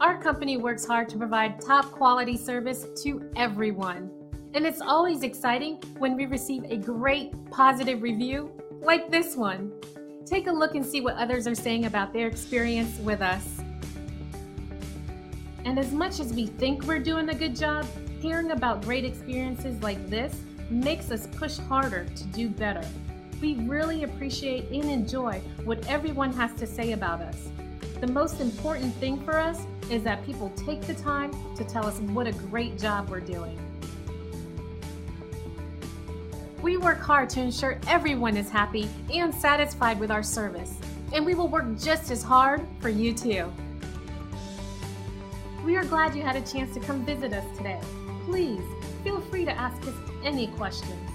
Our company works hard to provide top quality service to everyone. And it's always exciting when we receive a great positive review like this one. Take a look and see what others are saying about their experience with us. And as much as we think we're doing a good job, hearing about great experiences like this makes us push harder to do better. We really appreciate and enjoy what everyone has to say about us. The most important thing for us is that people take the time to tell us what a great job we're doing. We work hard to ensure everyone is happy and satisfied with our service, and we will work just as hard for you too. We are glad you had a chance to come visit us today. Please feel free to ask us any questions.